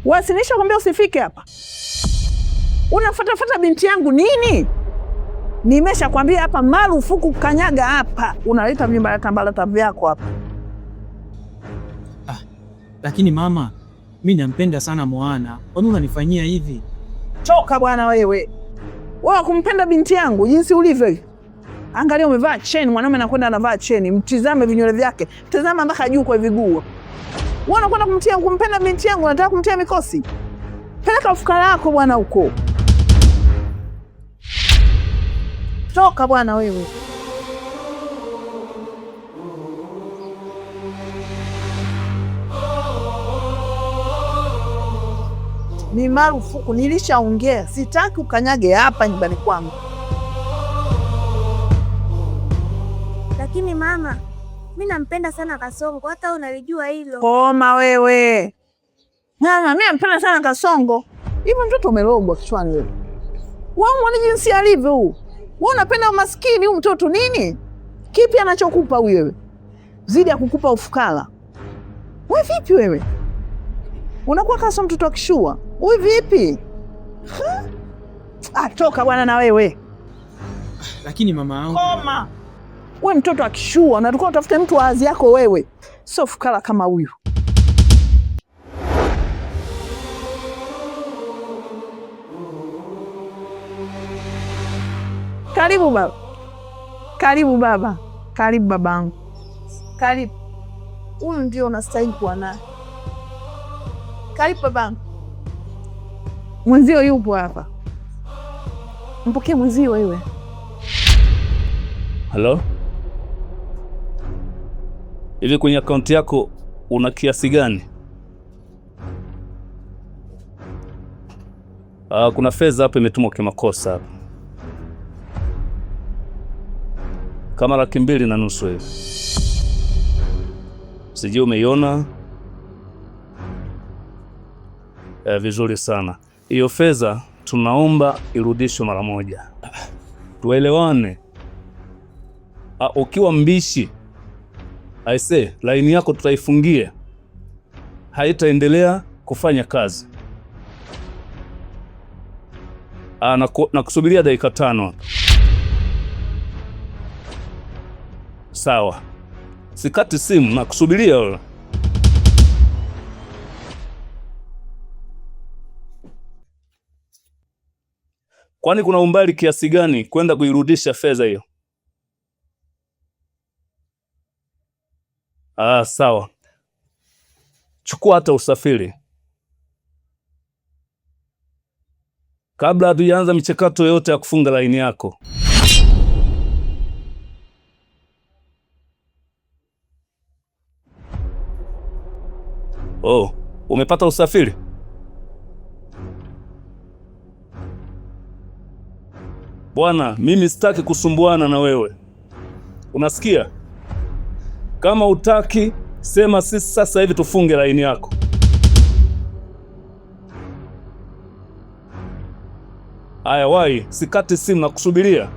Wasilisha kwambia usifike hapa. Unafuata binti yangu nini? Nimesha kwambia hapa marufuku kanyaga hapa. Unaleta vimbalata vyako hapa. Lakini mama, mimi nampenda sana Moana. Kwani unanifanyia hivi? Toka bwana wewe. Wewe kumpenda binti yangu jinsi ulivyo. Angalia umevaa cheni, mwanaume anakwenda anavaa cheni. Mtizame vinywele vyake. Tazama mpaka juu kwa viguu. Wewe unakwenda kumpenda binti yangu, unataka kumtia mikosi? Peleka ufukara wako bwana huko. Toka bwana wewe. Ni marufuku, nilishaongea. Sitaki ukanyage hapa nyumbani kwangu. Lakini mama, mimi nampenda sana Kasongo, hata unalijua hilo. Koma wewe. Mama, mimi nampenda sana Kasongo. Hivi mtoto umelogwa kichwani wewe. Wewe unaona jinsi alivyo huyu. Wewe unapenda umaskini huyu mtoto nini? Kipi anachokupa wewe? Zidi ya kukupa ufukara. Wewe vipi wewe? Unakuwa kama mtoto akishua. Wewe vipi? Toka bwana na wewe. Lakini mama yangu. Koma. Wewe mtoto akishua, unatakiwa utafute mtu wa azi yako wewe. Sio fukara kama huyu. Karibu baba. Karibu baba. Karibu babangu. Karibu. Huyu ndio unastahili kuwa naye. Karibu babangu. Mwenzio yupo hapa. Mpokee mwenzio wewe. Halo? Hivi kwenye akaunti yako una kiasi gani? Kuna fedha hapa imetumwa kwa makosa hapa. Kama 2.5 hivi. Sijui umeiona? Vizuri sana. Hiyo fedha tunaomba irudishwe mara moja. Tuelewane. Ukiwa mbishi, aise, laini yako tutaifungia. Haitaendelea kufanya kazi. Nakusubiria dakika 5. Sawa. Sikati simu, nakusubiria wewe. Kwani kuna umbali kiasi gani kwenda kuirudisha fedha hiyo? Sawa. Chukua hata usafiri. Kabla hatujaanza michakato yote ya kufunga laini yako. Umepata usafiri? Bwana, mimi sitaki kusumbuana na wewe. Unasikia? Kama utaki, sema sisi sasa hivi tufunge laini yako. Aya wai, sikati simu na kusubiria.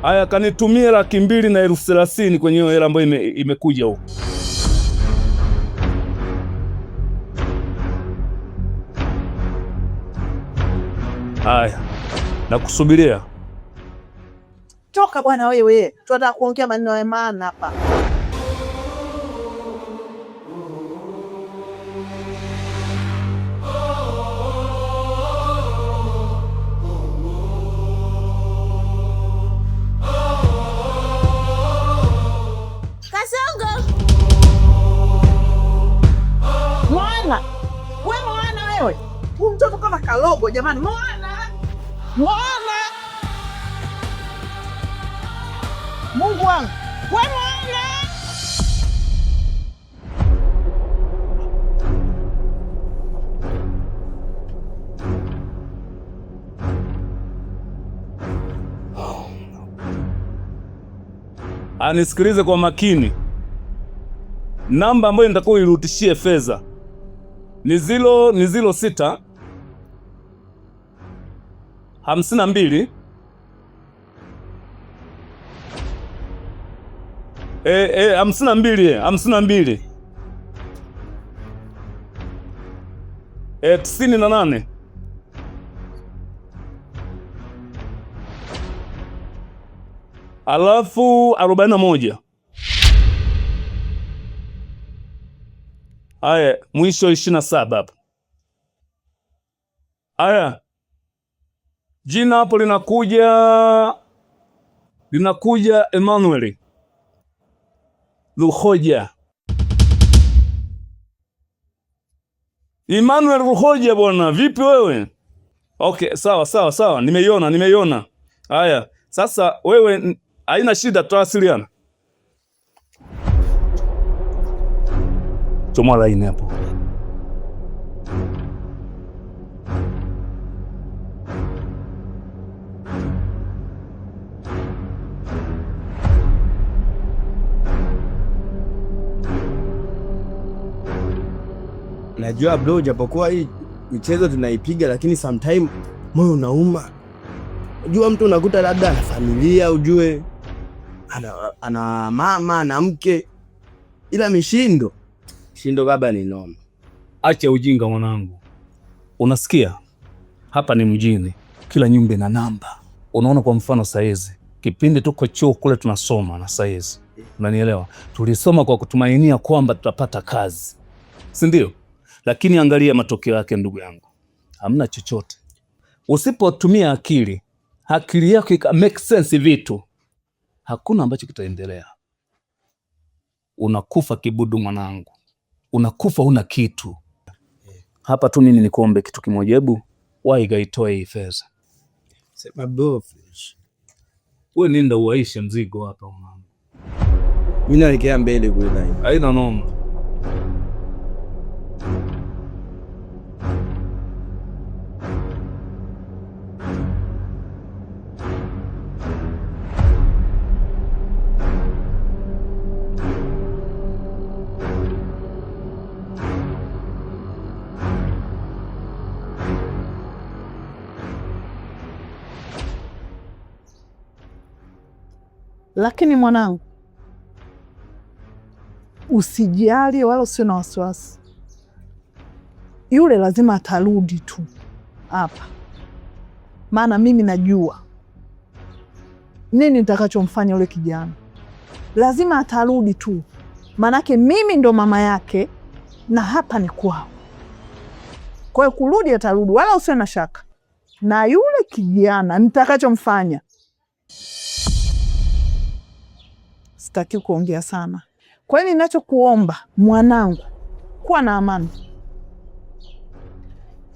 Aya kanitumie 230,000 kwenye hiyo hela ambayo imekuja huko. Aya, nakusubiria. Toka bwana wewe. Tunataka kuongea maneno ya maana hapa. Kasongo. Moana. Wewe Moana wewe. Huyu mtoto kama kalogo jamani. Moana. Moana. Mungu wangu. Wewe Moana. Anisikilize kwa makini. Namba ambayo nitakuwa irudishie fedha ni 06 52 52 98. Alafu 41. Haya, mwisho 27 hapa. Haya, jina hapo linakuja Emmanuel Ruhoja. Emmanuel Ruhoja bwana, vipi wewe? Okay, sawa, nimeiona. Haya, sasa wewe haina shida, tutawasiliana. Chomoa line hapo. Najua bro, japokuwa hii michezo tunaipiga, lakini sometime moyo unauma. Unajua mtu unakuta labda ana familia, ujue ana mama na mke, ila mishindo baba ni noma. Acha ujinga mwanangu. Unasikia? Hapa ni mjini, kila nyumba ina namba. Unaona, kwa mfano saizi kipindi tuko chuo kule tunasoma, na saizi unanielewa, tulisoma kwa kutumainia kwamba tutapata kazi, si ndio? Lakini angalia matokeo yake ndugu yangu, hamna chochote. Usipotumia akili yako ika make sense vitu, hakuna ambacho kitaendelea. Unakufa kibudu mwanangu, unakufa una kitu. Hapa tu nini nikuombe kitu kimoja, hebu waigaitoe hii fedha. Sema bro, wewe nenda uaishe mzigo hapa mwanangu. Mimi naelekea mbele kule ndani. Haina noma. Lakini mwanangu, usijali wala usiwe na wasiwasi. Yule lazima atarudi tu hapa, maana mimi najua nini nitakachomfanya yule kijana. Lazima atarudi tu, maanake mimi ndo mama yake na hapa ni kwao. Kwa hiyo kurudi atarudi, wala usiwe na shaka. Na yule kijana nitakachomfanya, sitaki kuongea sana. Kwa hiyo ninachokuomba mwanangu, kuwa na amani.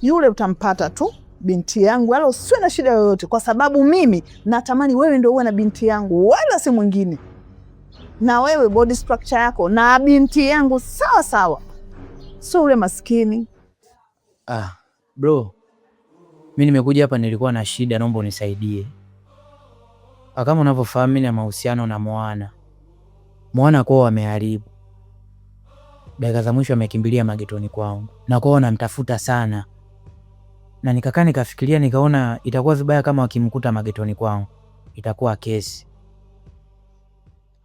Yule utampata tu, binti yangu, wala usiwe na shida yoyote, kwa sababu mimi natamani wewe ndio uwe na binti yangu, wala si mwingine. Na wewe body structure yako na binti yangu sawa sawa, sio ule maskini. Bro, mimi nimekuja hapa, nilikuwa na shida, naomba unisaidie. Kama unavyofahamu mimi na mahusiano na Moana kwao wameharibu. Dakika za mwisho amekimbilia magetoni kwangu, na kwao namtafuta sana, na nikakaa nikafikiria, nikaona itakuwa vibaya kama wakimkuta magetoni kwangu, itakuwa kesi.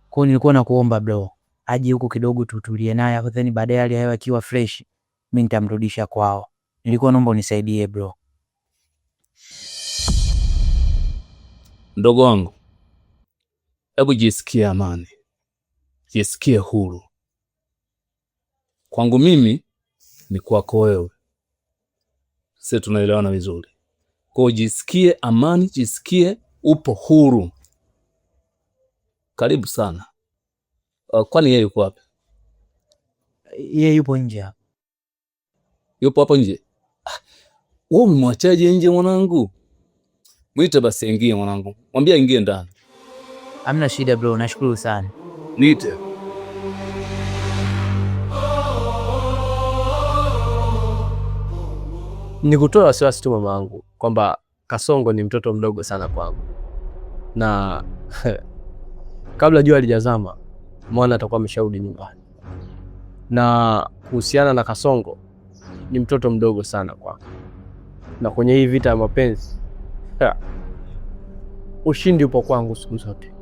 Kwa nilikuwa nakuomba bro, aje huku kidogo tutulie naye, hapo then baadaye hali ya hewa ikiwa fresh mimi nitamrudisha kwao. Nilikuwa naomba unisaidie bro. Ndogo wangu, hebu jisikie amani, jisikie huru. Kwangu mimi ni kwako wewe, sisi tunaelewana vizuri. Kwa jisikie amani, jisikie upo huru. Karibu sana. Kwani yeye yuko wapi? Yeye yupo nje hapa. Yupo hapo nje? Wewe umemwachaje nje mwanangu? Mwite basi ingie mwanangu. Mwambie ingie ndani. Hamna shida bro, nashukuru sana. Niite. Nikutoa wasiwasi tu mamangu kwamba Kasongo ni mtoto mdogo sana kwangu, na kabla jua halijazama mwana atakuwa amesharudi nyumbani. Na kuhusiana na Kasongo, ni mtoto mdogo sana kwangu, na kwenye hii vita ya mapenzi ushindi upo kwangu siku zote.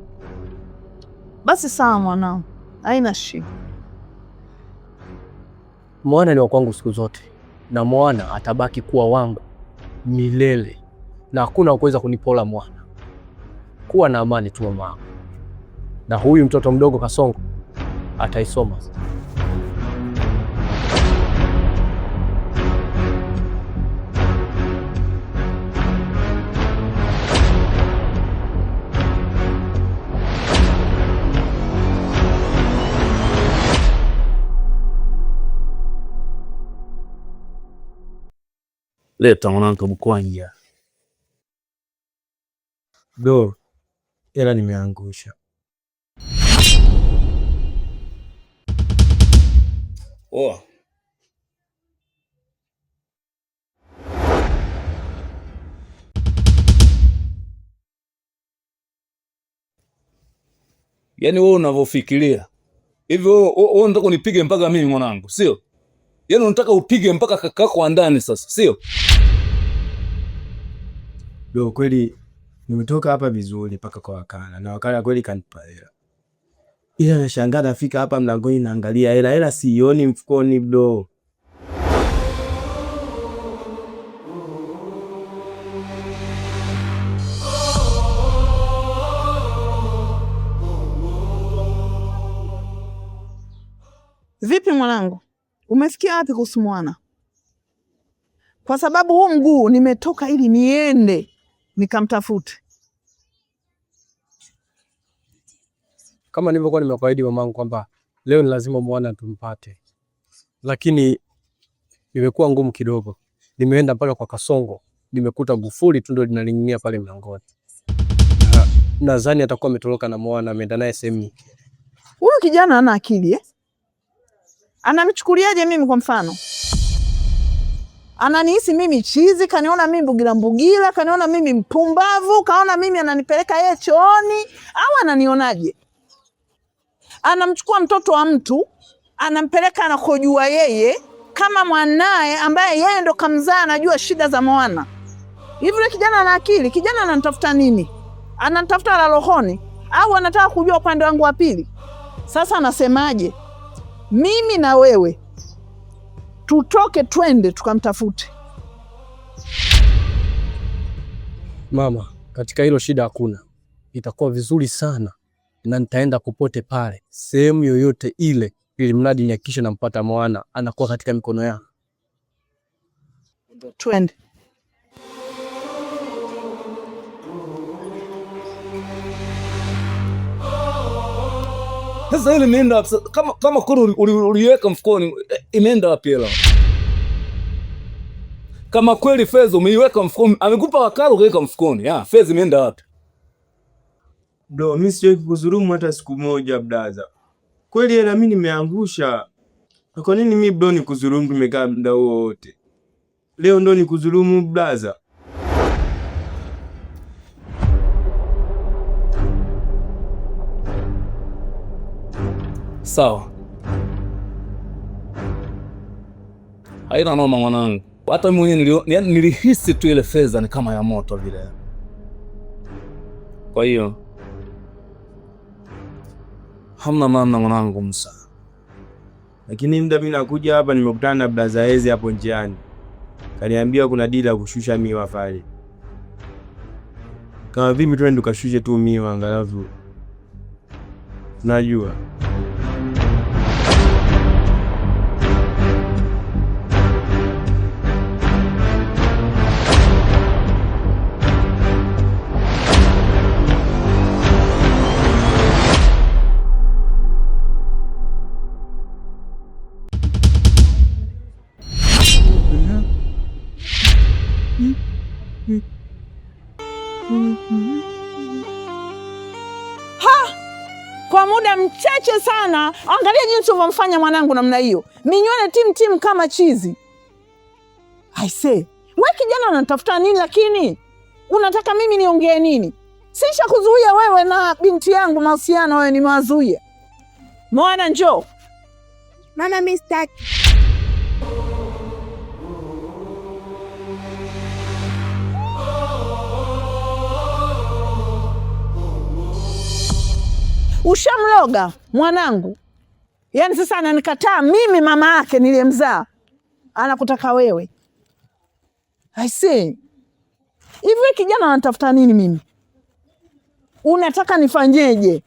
Basi sawa mwanangu, haina shida. Mwana ni wa kwangu siku zote, na Mwana atabaki kuwa wangu milele na hakuna kuweza kunipola Mwana. Kuwa na amani tu mama, na huyu mtoto mdogo Kasongo ataisoma. Leta mwanangu mkwanja. Bro, hela nimeangusha. Oh. Yaani wewe unavyofikiria hivi, wewe unataka unipige mpaka mimi mwanangu, sio? Yaani unataka upige mpaka kakako wa ndani sasa, sio? Bro, kweli nimetoka hapa vizuri mpaka kwa wakala, na wakala kweli kanipa hela. Ila nashangaa nafika hapa mlangoni naangalia hela sioni mfukoni bro. Vipi mwanangu? Umefikia wapi kuhusu Mwana? Kwa sababu huu mguu nimetoka ili niende nikamtafute. Kama nilivyokuwa nimekuahidi mamangu kwamba leo ni lazima Mwana tumpate, lakini imekuwa ngumu kidogo. Nimeenda mpaka kwa Kasongo, nimekuta gufuli tu ndio linaling'ia pale mlangoni. Nadhani atakuwa ametoroka na Mwana, ameenda naye sehemu. Huyu kijana ana akili eh? Ananichukuliaje mimi kwa mfano? Ananihisi mimi chizi, kaniona mimi mbugila, kaniona mimi mpumbavu, kaona mimi ananipeleka yeye chooni, au ananionaje? Anamchukua mtoto wa mtu, anampeleka anakojua yeye kama mwanae ambaye yeye ndo kamzaa, anajua shida za Mwana. Hivi yule kijana ana akili? Kijana ananitafuta nini? Ananitafuta la rohoni au anataka kujua upande wangu wa pili? Sasa anasemaje? Mimi na wewe tutoke twende tukamtafute. Mama, katika hilo shida hakuna. Itakuwa vizuri sana na nitaenda popote pale, sehemu yoyote ile, ili mradi nihakikishe nampata Mwana anakuwa katika mikono yangu. Twende. Sasa ile imeenda wapi? Kama kweli uliweka mfukoni, imeenda wapi hela? Kama kweli fedha umeiweka mfukoni, amekupa wakala ukaweka mfukoni, fedha imeenda wapi? Bro, mimi siwezi kukudhulumu hata siku moja brother. Kweli hela mimi nimeangusha. Kwa nini mimi bro nikudhulumu tumekaa muda huo wote? Leo ndo nikudhulumu brother. Sawa. Haina noma mwanangu. Hata mimi mwenyewe nilihisi tu ile fedha ni kama ya moto vile. Kwa hiyo hamna maana mwanangu Musa. Lakini muda mimi nakuja hapa nimekutana na brother Eze hapo njiani. Kaniambia kuna deal ya kushusha miwa pale. Kama vipi twende tukashushe tu miwa angalau. Najua. Kwa muda mchache sana, angalia jinsi ulivyomfanya mwanangu namna hiyo. Minywele tim kama chizi. I say, wewe kijana unatafuta nini lakini? Unataka mimi niongee nini? Sisha kuzuia wewe na binti yangu mahusiano, wewe nimewazuia. Mwana njoo. Mama mimi sitaki. Ushamloga mwanangu. Yaani sasa ananikataa mimi mama yake niliyemzaa. anakutaka wewe. I say, hivi kijana anatafuta nini mimi? Unataka nifanyeje?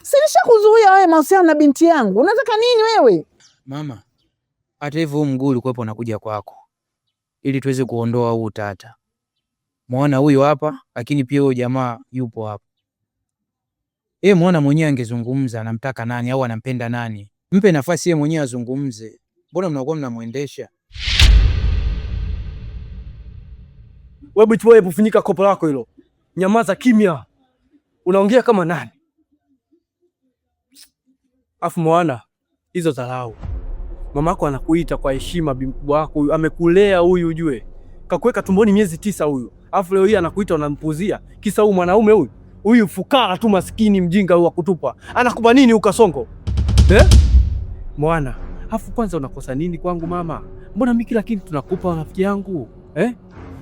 Sinisha kuzuia wewe mahusiano na binti yangu. Unataka nini wewe? Mama, hata hivyo mguu ulikuwa unakuja kwako ili tuweze kuondoa huu utata. Muona huyu hapa, lakini pia huyo jamaa yupo hapa. Muona mwenyewe angezungumza anamtaka nani au anampenda nani. Mpe nafasi yeye mwenyewe azungumze. Mbona mnakuwa mnamuendesha? Wewe bitu wewe, funika kopo lako hilo. Nyamaza kimya. Unaongea kama nani? Afu mwana, hizo dharau. Mamako anakuita kwa heshima, bimkubwa wako huyu amekulea huyu ujue. Kakuweka tumboni miezi 9 huyu. Afu leo hii anakuita unampuzia. Kisa huyu mwanaume huyu. Huyu fukara tu maskini mjinga huyu akutupa. Anakupa nini ukasongo? Mwana, afu kwanza unakosa nini kwangu mama? Mbona mimi kila kitu tunakupa rafiki yangu?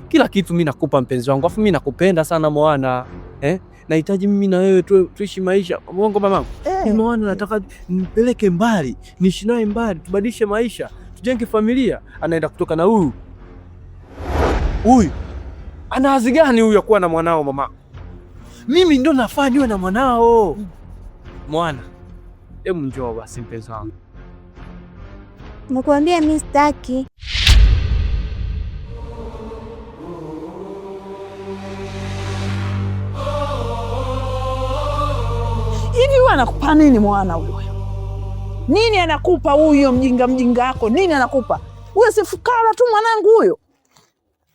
Kila kitu mimi nakupa mpenzi wangu. Afu mimi nakupenda sana mwana. Nahitaji mimi na wewe tuishi maisha. Mungu mamangu. Mwana nataka nipeleke mbali, niishi naye mbali, tubadilishe maisha, tujenge familia. Anaenda kutoka na huyu. Huyu ana hazi gani huyu ya kuwa na mwanao mama? Mimi ndo nafaa niwe na mwanao. Mwana, hebu njoo basi mpenzi wangu. Nakwambia mimi sitaki. Hivi wewe anakupa nini mwana huyo? Nini anakupa huyo mjinga wako? Nini anakupa? Wewe si fukara tu mwanangu huyo.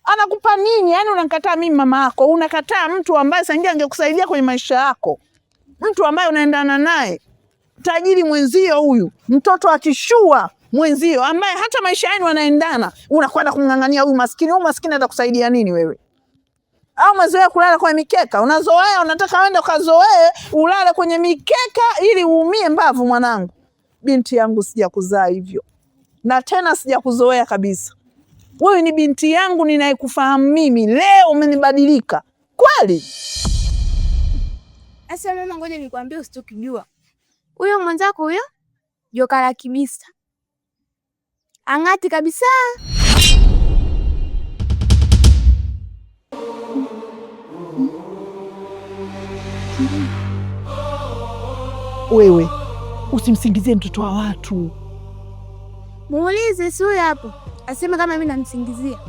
Anakupa nini? Yaani unakataa mimi mama yako, unakataa mtu ambaye sangia angekusaidia kwenye maisha yako. Mtu ambaye unaendana naye. Tajiri mwenzio huyu, mtoto akishua mwenzio ambaye hata maisha yenu wanaendana, unakwenda kumng'ang'ania huyu maskini. Huyu maskini atakusaidia nini wewe? Au umezoea kulala kwenye mikeka? Unazoea, unataka wende ukazoee ulale kwenye mikeka ili uumie mbavu mwanangu. Binti yangu sijakuzaa hivyo. Na tena sijakuzoea kabisa. Wewe ni binti yangu ninayekufahamu mimi. Leo umenibadilika. Kweli? Asa mama, ngoja nikwambie usitokijua. Huyo mwanzako huyo joka la kibisa. Angati kabisa. Wewe usimsingizie mtoto wa watu. Muulize si huyo hapo. Aseme kama mimi namsingizia.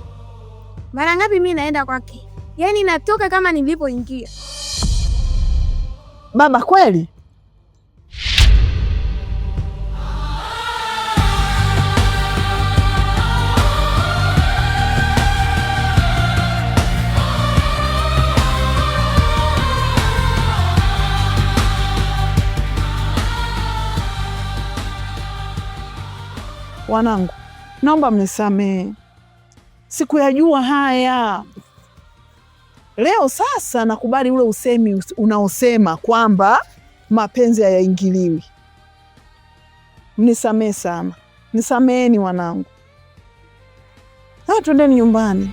Mara ngapi mimi naenda kwake? Yaani natoka kama nilipoingia. Baba kweli? Wanangu, naomba mnisamehe. Sikuyajua haya. Leo sasa nakubali ule usemi unaosema kwamba mapenzi hayaingiliwi. Mnisamehe sana. Nisameheni wanangu. Twendeni nyumbani.